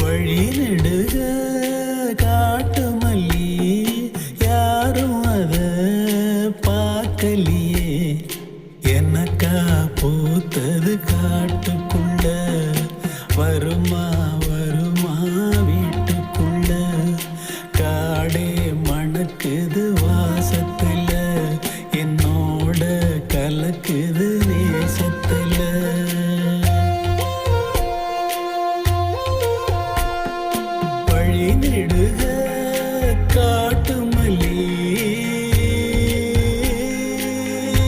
வழி நெடுக காட்டு மல்லி யாரும் அத பார்க்கலியே. எனக்கா பூத்தது காட்டுக்குள்ள வருமா வருமா வீட்டுக்குள்ள காடே